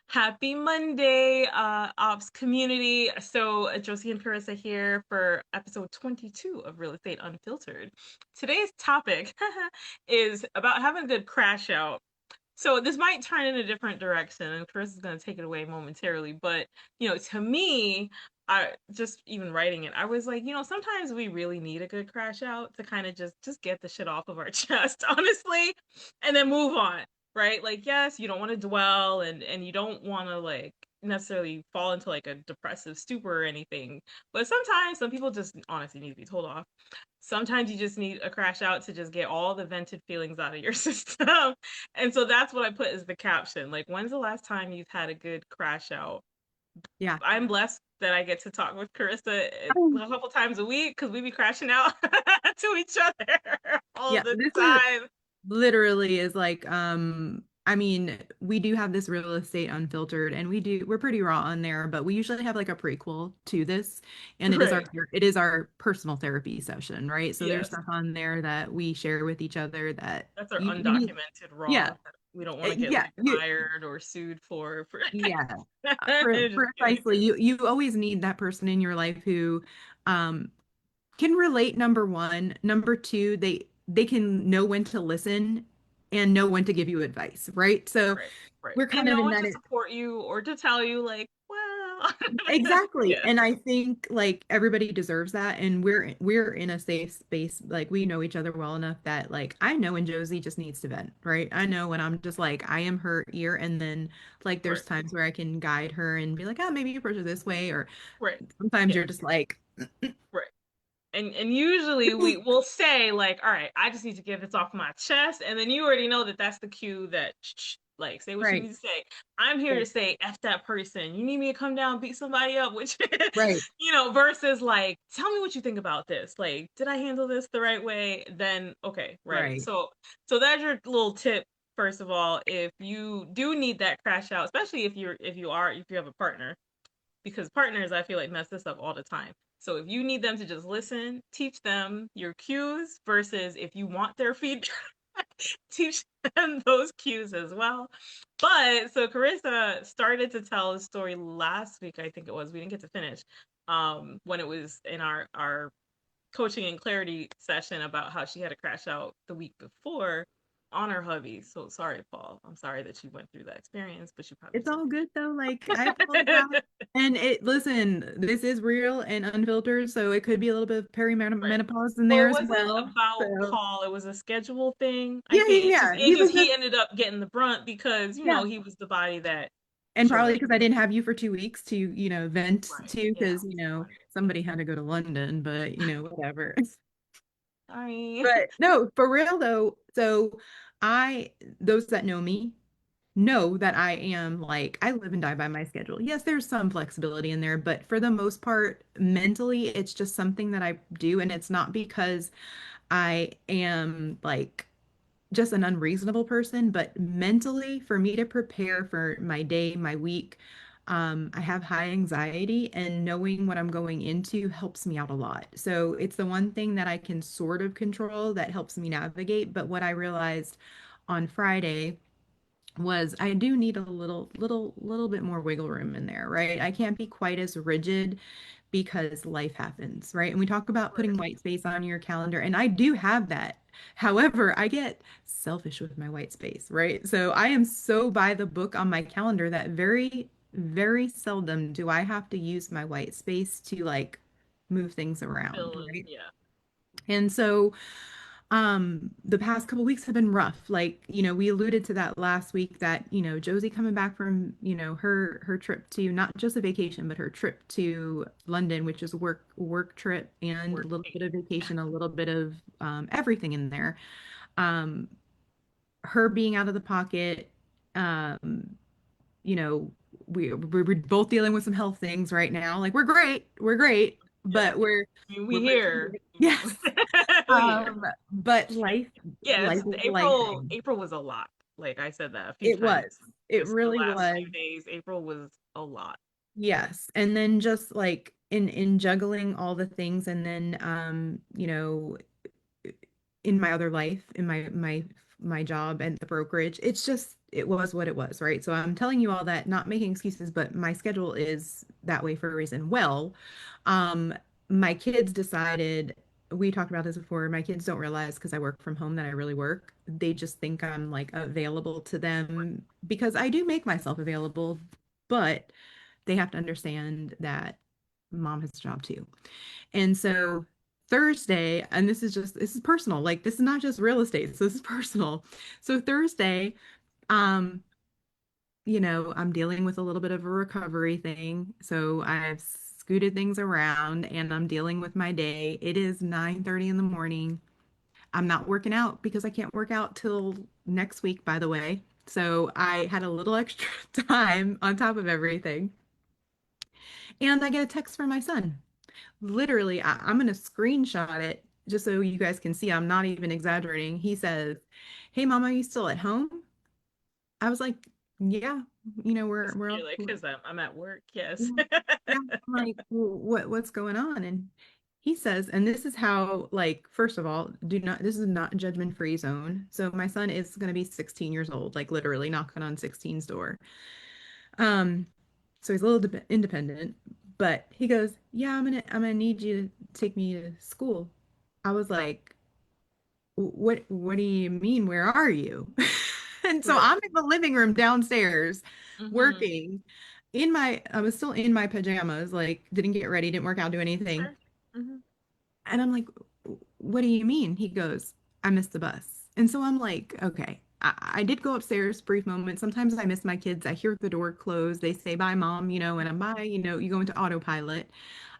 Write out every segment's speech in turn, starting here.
Happy Monday, ops community. Josie and Carissa here for episode 22 of Real Estate Unfiltered. Today's topic is about having a good crash out. So this might turn in a different direction, and Carissa's going to take it away momentarily. But to me, I just even writing it, I was like, sometimes we really need a good crash out to kind of just get the shit off of our chest, honestly, and then move on, right? Like, yes, you don't want to dwell, and you don't want to like necessarily fall into like a depressive stupor or anything. But sometimes some people just honestly need to be told off. Sometimes you just need a crash out to just get all the vented feelings out of your system. And so that's what I put as the caption. Like, when's the last time you've had a good crash out? Yeah. I'm blessed that I get to talk with Carissa Um, a couple times a week because we be crashing out to each other all Yeah, the this is time. literally is like I mean, we do have this real estate unfiltered and we're pretty raw on there, but we usually have like a prequel to this and Right. it is our personal therapy session, right? So there's Yes. stuff on there that we share with each other that That's our you need. undocumented Yeah. raw. We don't want to get Yeah, like fired or sued for yeah. just kidding. Precisely. You always need that person in your life who um can relate, number one. Number two, they can know when to listen and know when to give you advice, right? So Right, right. we're And kind of no in one that. to support you or to tell you like, well, Exactly. yes, And I think like everybody deserves that. And we're in a safe space. Like we know each other well enough that like I know when Josie just needs to vent, right? I know when I'm just like I am her ear and then like right, there's times where I can guide her and be like, oh, maybe you approach it this way. Or right, sometimes you're yes, just like, right. And usually we will say like, all right, I just need to get this off my chest, and then you already know that that's the cue that like say what you right, need to say. I'm here to right, say f that person. You need me to come down and beat somebody up, which right. versus like tell me what you think about this. Like, did I handle this the right way? Then okay, right. Right. So that's your little tip. First of all, if you do need that crash out, especially if you have a partner, because partners I feel like mess this up all the time. So if you need them to just listen, teach them your cues versus if you want their feedback, teach them those cues as well. But so Carissa started to tell a story last week, I think it was. We didn't get to finish. When it was in our coaching and clarity session about how she had to crash out the week before on her hubby. So sorry, Paul. I'm sorry that you went through that experience, but you probably It's all deserve good though. Like I apologize. it. And listen, this is real and unfiltered, so it could be a little bit of Right. perimenopause in Well, there it as wasn't well. about So Paul. It was a schedule thing. I yeah, yeah, think yeah. it's He just was he just ended up getting the brunt because yeah. he was the body that And showed probably up. because I didn't have you for 2 weeks to, vent Right. to, Yeah. because, Yeah. somebody had to go to London, but whatever. Sorry. But no, for real though. So those that know that I am like, I live and die by my schedule. Yes, there's some flexibility in there, but for the most part, mentally, it's just something that I do. And it's not because I am like just an unreasonable person, but mentally, for me to prepare for my day, my week, I have high anxiety, and knowing what I'm going into helps me out a lot. So it's the one thing that I can sort of control that helps me navigate. But what I realized on Friday was I do need a little bit more wiggle room in there, right? I can't be quite as rigid because life happens, right? And we talk about Right. putting white space on your calendar, and I do have that. However, I get selfish with my white space, right? So I am so by the book on my calendar that very seldom do I have to use my white space to like move things around, Still, right? yeah. And so the past couple weeks have been rough. Like, we alluded to that last week that, Josie coming back from, her trip to not just a vacation, but her trip to London, which is a work trip and a Work little week. bit of vacation, a little bit of everything in there. Um, her being out of the pocket, um, you know, we're both dealing with some health things right now. Like we're great, Yes. but we're I mean, we we're pretty here. yes. We here. But life Yes. is life April. thing. April was a lot. Like I said that a few It times. was. It Just the really last was. few days, April was a lot. Yes. And then just like in juggling all the things and then in my other life, in my job and the brokerage, it's just it was what it was, right? So I'm telling you all that, not making excuses, but my schedule is that way for a reason. Well, um, my kids decided, we talked about this before, my kids don't realize because I work from home that I really work. They just think I'm like available to them because I do make myself available, but they have to understand that mom has a job too. And so Thursday, and this is personal, like this is not just real estate, so this is personal. So Thursday, um, I'm dealing with a little bit of a recovery thing. So I've scooted things around and I'm dealing with my day. It is 9:30 in the morning. I'm not working out because I can't work out till next week, by the way. So I had a little extra time on top of everything. And I get a text from my son. Literally, I'm going to screenshot it just so you guys can see. I'm not even exaggerating. He says, "Hey, Mama, are you still at home?" I was like, "Yeah, we're all You're like, because I'm at work. Yes. yeah." I'm like, what's going on?" And he says, and this is how, like, first of all, do not, this is not judgment-free zone. So my son is going to be 16 years old, like literally knocking on 16's door. Um, so he's a little independent, but he goes, "Yeah, I'm gonna need you to take me to school." I was like, what do you mean? Where are you?" And so Right. I'm in the living room downstairs Mm-hmm. working I was still in my pajamas, like didn't get ready, didn't work out, do anything. Sure. Mm-hmm. And I'm like, "What do you mean?" He goes, "I missed the bus." And so I'm like, okay. I did go upstairs, brief moment. Sometimes I miss my kids. I hear the door close. They say, "Bye, mom," and I'm bye, you go into autopilot.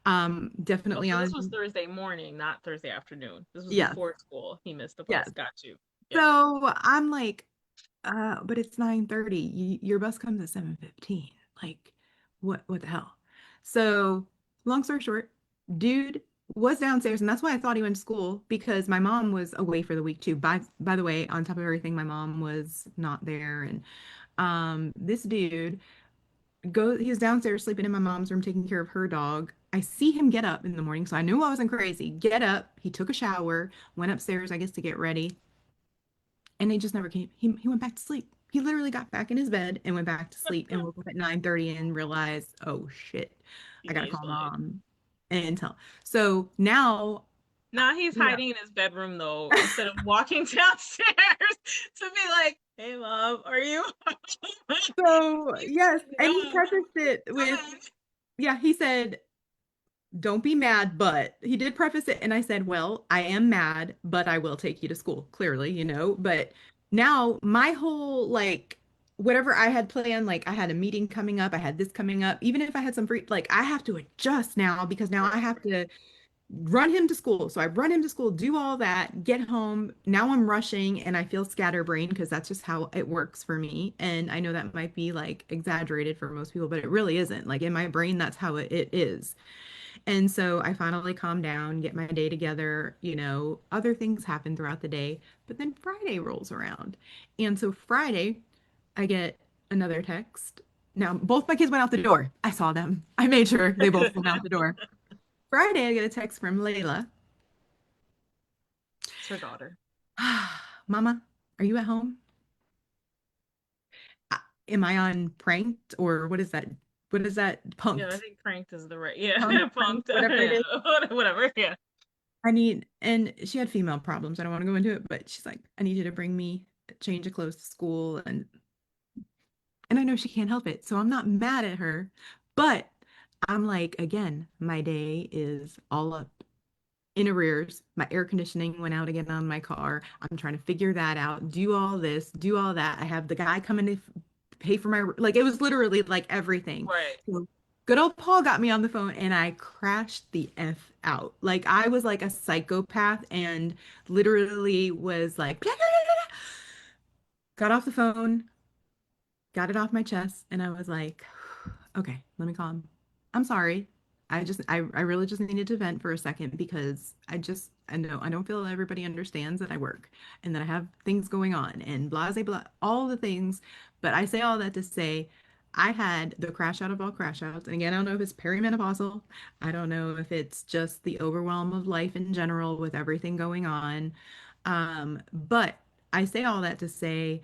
Oh, Definitely so this was on, Thursday morning, not Thursday afternoon. This was yes, before school. He missed the yes. bus. Got you. Yep. So I'm like, but it's 9:30. Your bus comes at 7:15. Like, what the hell? So, long story short, dude was downstairs, and that's why I thought he went to school because my mom was away for the week too. By the way, on top of everything, my mom was not there, and this dude he's downstairs sleeping in my mom's room taking care of her dog. I see him get up in the morning, so I knew I wasn't crazy. Get up, he took a shower, went upstairs, I guess, to get ready. And he just never came. He went back to sleep. He literally got back in his bed and went back to sleep and woke up at 9:30 and realized, oh shit, I gotta Teenage call life. mom and tell. So now, Now he's you know, hiding in his bedroom though, instead of walking downstairs to be like, "Hey, mom, are you?" so He's yes, and he no, prefaced it with, coming. yeah, he said, "Don't be mad," but he did preface it, and I said, "Well, I am mad, but I will take you to school," clearly, but now my whole like whatever I had planned, like I had a meeting coming up, I had this coming up, even if I had some free, like I have to adjust now because now I Right, have to run him to school. So I run him to school, do all that, get home. Now I'm rushing and I feel scatterbrained because that's just how it works for me. And I know that might be like exaggerated for most people, but it really isn't. Like in my brain, that's how it is. And so I finally calm down, get my day together, other things happen throughout the day, but then Friday rolls around. And so Friday, I get another text. Now, both my kids went out the door. I saw them. I made sure they both went out the door. Friday, I get a text from Layla. it's her daughter. "Mama, are you at home? Uh, Am I on pranked or what is that? What is that? Yeah, I Punked? think pranked is the right. Yeah, Pranked, punked. whatever it Yeah, is. whatever. Yeah. And she had female problems. I don't want to go into it, but she's like, I need you to bring me a change of clothes to school. And I know she can't help it. So I'm not mad at her. But I'm like, again, my day is all up in arrears. My air conditioning went out again on my car. I'm trying to figure that out, do all this, do all that. I have the guy coming to pay for my, like, it was literally like everything. Right. So good old Paul got me on the phone and I crashed the F out. Like, I was like a psychopath and literally was like, got off the phone, got it off my chest, and I was like, okay, let me calm. I'm sorry. I really just needed to vent for a second because I know I don't feel everybody understands that I work and that I have things going on and blah, blah, blah, all the things. But I say all that to say I had the crash out of all crash outs. And again, I don't know if it's perimenopausal. I don't know if it's just the overwhelm of life in general with everything going on. But I say all that to say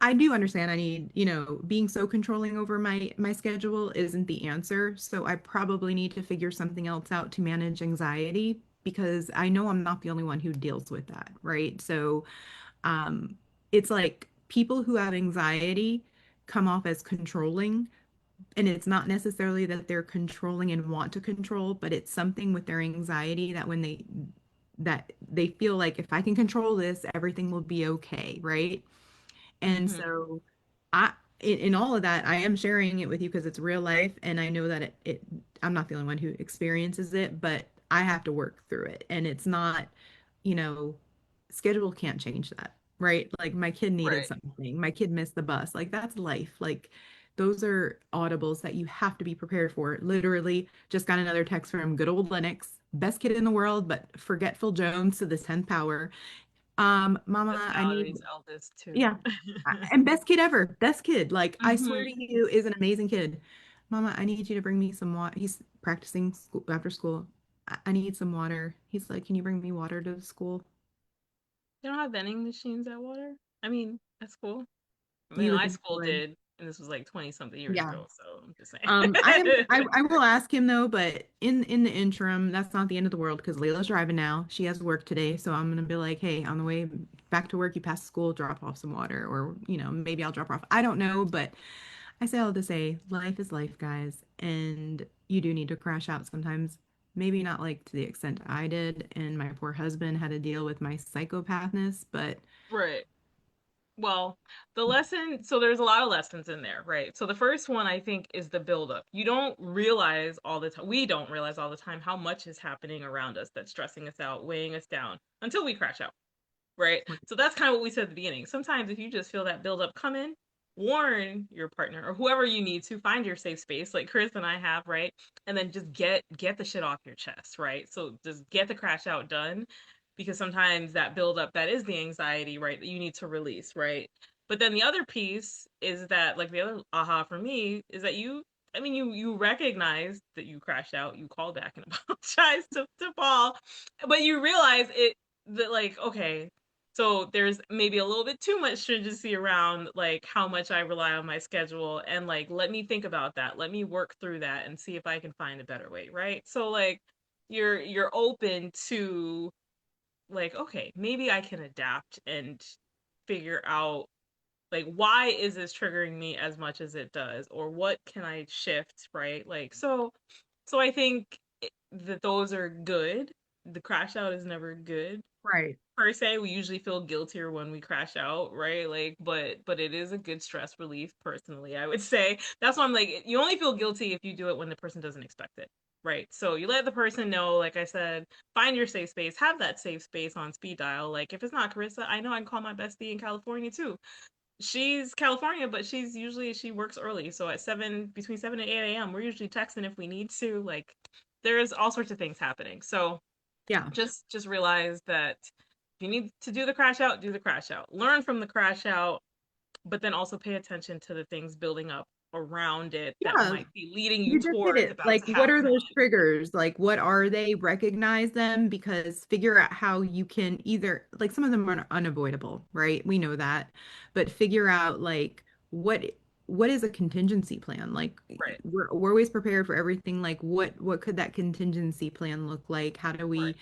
I do understand I need, being so controlling over my schedule isn't the answer. So I probably need to figure something else out to manage anxiety because I know I'm not the only one who deals with that, right? So um it's like people who have anxiety come off as controlling, and it's not necessarily that they're controlling and want to control, but it's something with their anxiety that when they feel like if I can control this, everything will be okay, right? And Hmm. so I in all of that, I am sharing it with you because it's real life and I know that I'm not the only one who experiences it, but I have to work through it. And it's not, you know, schedule can't change that, right? Like my kid needed Right. something. My kid missed the bus. Like that's life. Like those are audibles that you have to be prepared for. Literally just got another text from good old Lennox, best kid in the world, but forgetful Jones to the 10th power. That's Mama, I need Valerie's eldest too. yeah. And best kid ever. Best kid. Like, I swear Hmm. to you, is an amazing kid. Mama, I need you to bring me some water. He's practicing school after school. I need some water. He's like, can you bring me water to school? They don't have vending machines at Water. I mean, that's cool. I mean, You would my think you school would. did, and this was like 20 something years Yeah. ago, so I'm just I saying. I will ask him though, but in the interim, that's not the end of the world because Layla's driving now. She has work today, so I'm gonna be like, hey, on the way back to work, you pass school, drop off some water, or maybe I'll drop her off. I don't know, but I say all to say, life is life, guys, and you do need to crash out sometimes. Maybe not like to the extent I did, and my poor husband had to deal with my psychopathness, but Right. Well, the lesson, so there's a lot of lessons in there, right? So the first one I think is the buildup. You don't realize all the time, we don't realize all the time how much is happening around us that's stressing us out, weighing us down until we crash out, right? So that's kind of what we said at the beginning. Sometimes if you just feel that buildup coming, warn your partner or whoever you need to, find your safe space like Chris and I have, right? And then just get the shit off your chest, right? So just get the crash out done, because sometimes that buildup, that is the anxiety, right, that you need to release, right? But then the other piece is that, like, the other aha for me is that I mean, you recognize that you crashed out, you called back and apologize to Paul, but you realize it, that, like, okay, so there's maybe a little bit too much stringency around like how much I rely on my schedule, and like let me think about that. Let me work through that and see if I can find a better way, right? So like you're open to, like, okay, maybe I can adapt and figure out, like, why is this triggering me as much as it does, or what can I shift, right? Like, so I think that those are good. The crash out is never good right. per se. We usually feel guiltier when we crash out, right? Like, but it is a good stress relief. Personally, I would say that's why I'm like, you only feel guilty if you do it when the person doesn't expect it, right? So you let the person know, like I said, find your safe space, have that safe space on speed dial. Like, if it's not Carissa, I know I can call my bestie in California too. She's California, but she works early, so at 7 between 7 and 8 a.m. we're usually texting if we need to. Like, there's all sorts of things happening. So Yeah. just realize that if you need to do the crash out, do the crash out. Learn from the crash out, but then also pay attention to the things building up around it that Yeah, might be leading you you just hit towards it. about Like, to what are happen. those triggers? Like, what are they? Recognize them because figure out how you can either, like, some of them are unavoidable, right? We know that, but figure out like what what is a contingency plan? Like, Right, we're always prepared for everything. Like, what could that contingency plan look like? How do right, we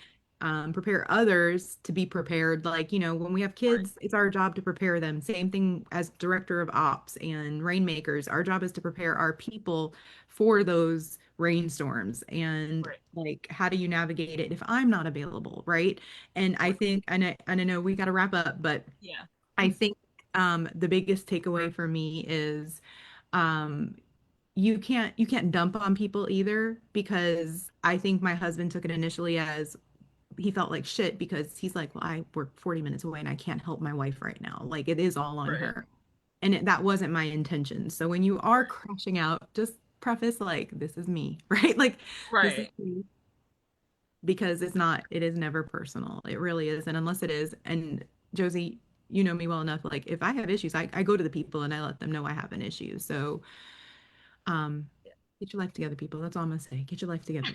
prepare others to be prepared? Like, when we have right, kids, it's our job to prepare them. Same thing as director of ops and rainmakers. Our job is to prepare our people for those rainstorms and right, like how do you navigate it if I'm not available, right? And I right. think and I know we got to wrap up, but Yeah. I think the biggest takeaway for me is um you can't dump on people either because I think my husband took it initially as he felt like shit because he's like, well, I work 40 minutes away and I can't help my wife right now. Like it is all on Right, her. And that wasn't my intention. So when you are right, crashing out, just preface like, this is me, right? Like this is right. me because it is never personal. It really is. And unless it is, and Josie, you know me well enough, like if I have issues, I go to the people and I let them know I have an issue. So um get your life together, people. That's all I'm gonna say. Get your life together.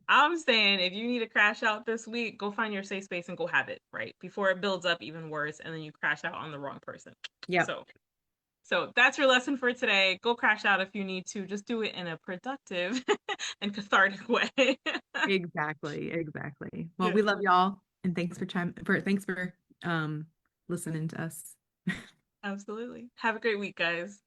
I'm saying if you need to crash out this week, go find your safe space and go have it, right? Before it builds up even worse and then you crash out on the wrong person. Yep. So so that's your lesson for today. Go crash out if you need to. Just do it in a productive and cathartic way. Exactly. Exactly. Well, Yeah, we love y'all and thanks for listening to us. absolutely. Have a great week, guys.